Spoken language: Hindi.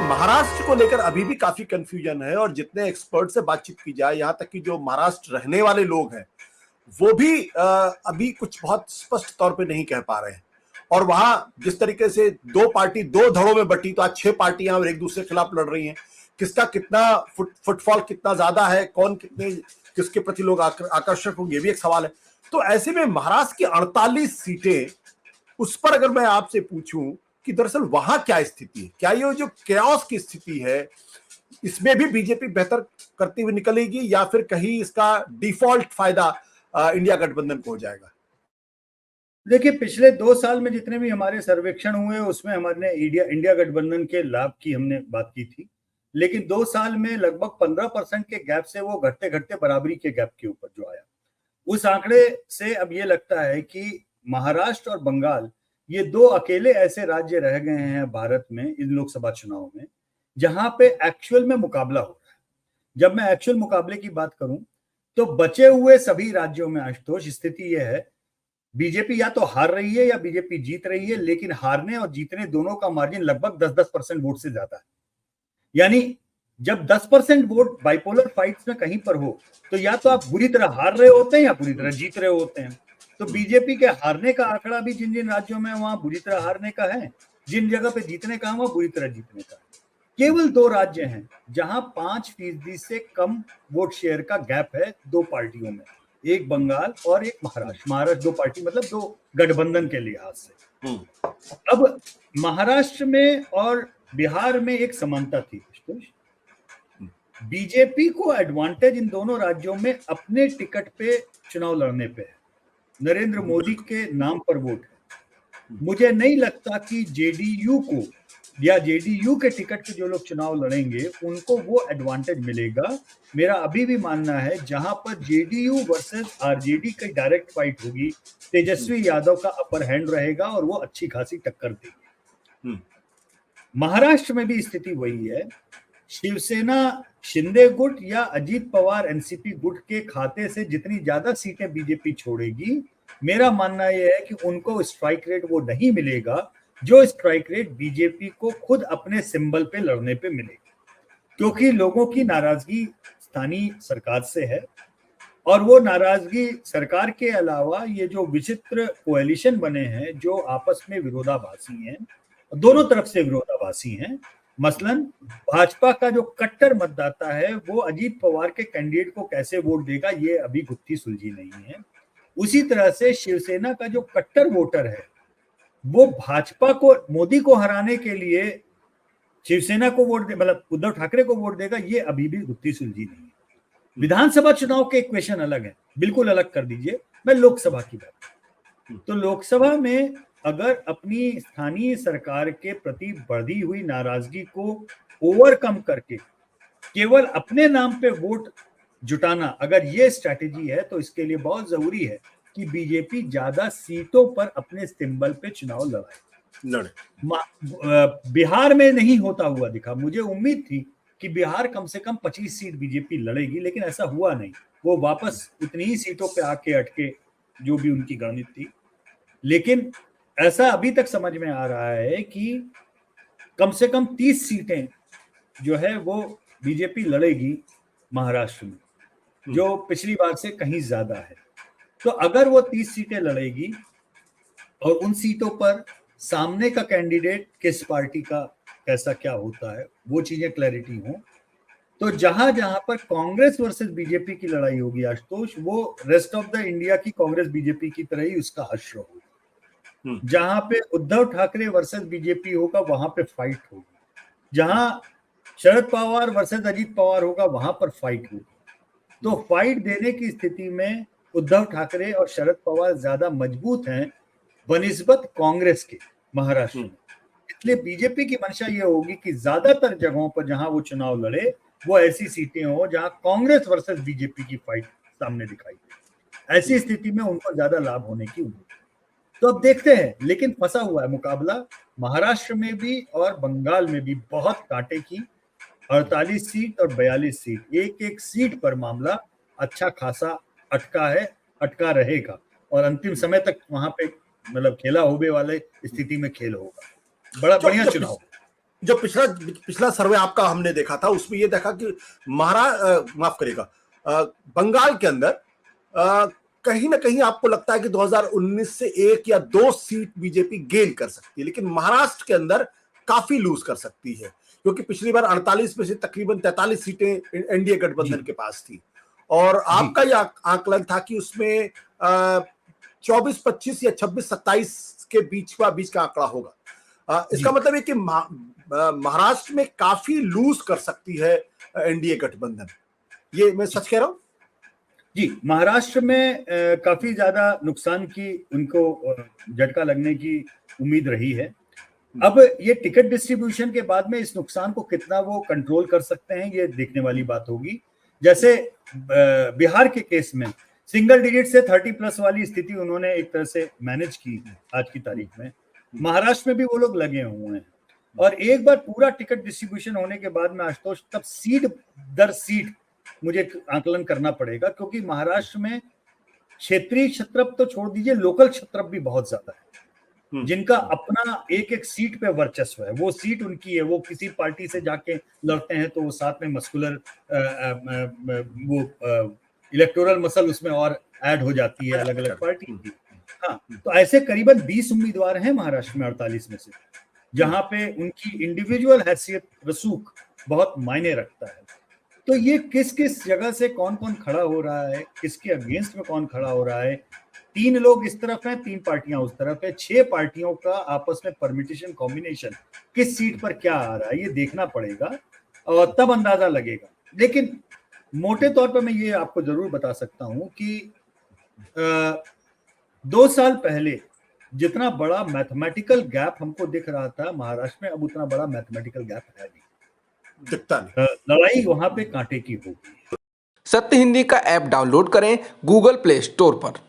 महाराष्ट्र को लेकर अभी भी काफी कंफ्यूजन है और जितने एक्सपर्ट से बातचीत की जाए, यहाँ तक कि जो महाराष्ट्र रहने वाले लोग हैं वो भी अभी कुछ बहुत स्पष्ट तौर पे नहीं कह पा रहे हैं। और वहां जिस तरीके से दो पार्टी दो धड़ों में बटी, तो आज 6 पार्टियां एक दूसरे के खिलाफ लड़ रही हैं। किसका कितना फुटफॉल कितना ज्यादा है, कौन कितने किसके प्रति लोग आकर्षक होंगे, ये भी एक सवाल है। तो ऐसे में महाराष्ट्र की 48 सीटें, उस पर अगर मैं आपसे पूछूं कि दरअसल वहां क्या स्थिति है, क्या ये जो कैओस की स्थिति है इसमें भी बीजेपी बेहतर करती हुई निकलेगी या फिर कहीं इसका डिफॉल्ट फायदा इंडिया गठबंधन को हो जाएगा? देखिए, पिछले 2 साल में जितने भी हमारे सर्वेक्षण हुए उसमें हमने इंडिया गठबंधन के लाभ की हमने बात की थी, लेकिन 2 साल में लगभग 15% के गैप से वो घटते घटते बराबरी के गैप के ऊपर जो आया, उस आंकड़े से अब ये लगता है कि महाराष्ट्र और बंगाल ये 2 अकेले ऐसे राज्य रह गए हैं भारत में इन लोकसभा चुनाव में जहां पे एक्चुअल में मुकाबला हो रहा है। जब मैं एक्चुअल मुकाबले की बात करूं तो बचे हुए सभी राज्यों में आशुतोष स्थिति यह है, बीजेपी या तो हार रही है या बीजेपी जीत रही है, लेकिन हारने और जीतने दोनों का मार्जिन लगभग 10-10% वोट से ज्यादा है। यानी जब 10% वोट बाइपोलर फाइट्स में कहीं पर हो तो या तो आप बुरी तरह हार रहे होते हैं या बुरी तरह जीत रहे होते हैं। तो बीजेपी के हारने का आंकड़ा भी जिन जिन राज्यों में वहां बुरी तरह हारने का है, जिन जगह पे जीतने का वहां बुरी तरह जीतने का है। केवल 2 राज्य हैं जहां 5% से कम वोट शेयर का गैप है 2 पार्टियों में, एक बंगाल और एक महाराष्ट्र। महाराष्ट्र 2 पार्टी मतलब 2 गठबंधन के लिहाज से। अब महाराष्ट्र में और बिहार में एक समानता थी, बीजेपी को एडवांटेज इन दोनों राज्यों में अपने टिकट पे चुनाव लड़ने पे है, नरेंद्र मोदी के नाम पर वोट है। मुझे नहीं लगता कि जेडीयू को या जेडीयू के टिकट पे जो लोग चुनाव लड़ेंगे उनको वो एडवांटेज मिलेगा। मेरा अभी भी मानना है जहां पर जेडीयू वर्सेस आरजेडी की डायरेक्ट फाइट होगी, तेजस्वी यादव का अपर हैंड रहेगा और वो अच्छी खासी टक्कर देगी। महाराष्ट्र में भी स्थिति वही है, शिवसेना शिंदे गुट या अजीत पवार एनसीपी गुट के खाते से जितनी ज्यादा सीटें बीजेपी छोड़ेगी, मेरा मानना यह है कि उनको स्ट्राइक रेट वो नहीं मिलेगा जो स्ट्राइक रेट बीजेपी को खुद अपने सिंबल पे लड़ने पे मिलेगा, क्योंकि लोगों की नाराजगी स्थानीय सरकार से है और वो नाराजगी सरकार के अलावा ये जो विचित्र कोएलिशन बने हैं जो आपस में विरोधाभासी हैं, दोनों तरफ से विरोधाभासी हैं। मसलन भाजपा का जो कट्टर मतदाता है वो अजीत पवार के कैंडिडेट को कैसे वोट देगा, ये अभी गुत्थी सुलझी नहीं है। उसी तरह से शिवसेना का जो कट्टर वोटर है वो भाजपा को, मोदी को हराने के लिए शिवसेना को वोट दे, मतलब उद्धव ठाकरे को वोट देगा, ये अभी भी गुत्थी सुलझी नहीं है। विधानसभा चुनाव के इक्वेशन अलग है, बिल्कुल अलग कर दीजिए। मैं लोकसभा की बात, तो लोकसभा में अगर अपनी स्थानीय सरकार के प्रति बढ़ी हुई नाराजगी को ओवरकम करके केवल अपने नाम पे वोट जुटाना अगर ये स्ट्रैटेजी है तो इसके लिए बहुत जरूरी है कि बीजेपी ज्यादा सीटों पर अपने सिंबल पे चुनाव लड़े। बिहार में नहीं होता हुआ दिखा, मुझे उम्मीद थी कि बिहार कम से कम 25 सीट बीजेपी लड़ेगी, लेकिन ऐसा हुआ नहीं। वो वापस उतनी ही सीटों पे आके अटके जो भी उनकी गणित थी। लेकिन ऐसा अभी तक समझ में आ रहा है कि कम से कम 30 सीटें जो है वो बीजेपी लड़ेगी महाराष्ट्र में, जो पिछली बार से कहीं ज्यादा है। तो अगर वो 30 सीटें लड़ेगी और उन सीटों पर सामने का कैंडिडेट किस पार्टी का कैसा क्या होता है वो चीजें क्लैरिटी हो, तो जहां जहां पर कांग्रेस वर्सेस बीजेपी की लड़ाई होगी आशुतोष, वो रेस्ट ऑफ द इंडिया की कांग्रेस बीजेपी की तरह ही उसका हश्र होगा। जहां पे उद्धव ठाकरे वर्सेस बीजेपी होगा वहां पे फाइट होगी, जहां शरद पवार वर्सेस अजीत पवार होगा वहां पर फाइट होगी। तो फाइट देने की स्थिति में उद्धव ठाकरे और शरद पवार ज्यादा मजबूत हैं बनिस्बत कांग्रेस के महाराष्ट्र में। इसलिए बीजेपी की मंशा ये होगी कि ज्यादातर जगहों पर जहां वो चुनाव लड़े वो ऐसी सीटें हो जहां कांग्रेस वर्सेस बीजेपी की फाइट सामने दिखाई दे। ऐसी स्थिति में उनको ज्यादा लाभ होने की उम्मीद है। तो अब देखते हैं, लेकिन फंसा हुआ है मुकाबला महाराष्ट्र में भी और बंगाल में भी बहुत कांटे की। 48 सीट और 42 सीट, एक एक सीट पर मामला अच्छा खासा अटका है, अटका रहेगा और अंतिम समय तक वहां पे मतलब खेला होबे वाले स्थिति में खेल होगा। बड़ा बढ़िया चुनाव। जो पिछला सर्वे आपका हमने देखा था, उसमें ये देखा कि माफ करिएगा, बंगाल के अंदर कहीं ना कहीं आपको लगता है कि 2019 से 1 या 2 सीट बीजेपी गेन कर सकती है, लेकिन महाराष्ट्र के अंदर काफी लूज कर सकती है, क्योंकि पिछली बार 48 में से तकरीबन 43 सीटें एनडीए गठबंधन के पास थी, और आपका यह आकलन था कि उसमें 24-25 या 26-27 के बीच का आंकड़ा होगा। इसका मतलब है कि महाराष्ट्र में काफी लूज कर सकती है एनडीए गठबंधन। ये मैं सच कह रहा हूं? जी, महाराष्ट्र में काफी ज्यादा नुकसान की उनको झटका लगने की उम्मीद रही है। अब ये टिकट डिस्ट्रीब्यूशन के बाद में इस नुकसान को कितना वो कंट्रोल कर सकते हैं, ये देखने वाली बात होगी। जैसे बिहार के केस में सिंगल डिजिट से 30+ वाली स्थिति उन्होंने एक तरह से मैनेज की आज की तारीख में। महाराष्ट्र में भी वो लोग लगे हुए हैं, और एक बार पूरा टिकट डिस्ट्रीब्यूशन होने के बाद में आशुतोष, तब सीट दर सीट मुझे आकलन करना पड़ेगा, क्योंकि महाराष्ट्र में क्षेत्रीय क्षत्रप तो छोड़ दीजिए, लोकल क्षत्रप भी बहुत ज्यादा है, जिनका अपना एक एक सीट पे वर्चस्व है। वो सीट उनकी है, वो किसी पार्टी से जाके लड़ते हैं तो वो साथ में मस्कुलर वो इलेक्टोरल मसल उसमें और ऐड हो जाती है अलग अलग पार्टी की। हाँ, तो ऐसे करीबन 20 उम्मीदवार हैं महाराष्ट्र में 48 में से, जहां पे उनकी इंडिविजुअल हैसियत रसूख बहुत मायने रखता है। तो ये किस किस जगह से कौन कौन खड़ा हो रहा है, किसके अगेंस्ट में कौन खड़ा हो रहा है, 3 लोग इस तरफ हैं, 3 पार्टियां उस तरफ है, 6 पार्टियों का आपस में परमिटेशन कॉम्बिनेशन किस सीट पर क्या आ रहा है, ये देखना पड़ेगा और तब अंदाजा लगेगा। लेकिन मोटे तौर पर मैं ये आपको जरूर बता सकता हूं कि 2 साल पहले जितना बड़ा मैथमेटिकल गैप हमको दिख रहा था महाराष्ट्र में, अब उतना बड़ा मैथमेटिकल गैप है नहीं, दिखता नहीं। लड़ाई वहां पे कांटे की होगी। सत्य हिंदी का ऐप डाउनलोड करें गूगल प्ले स्टोर पर।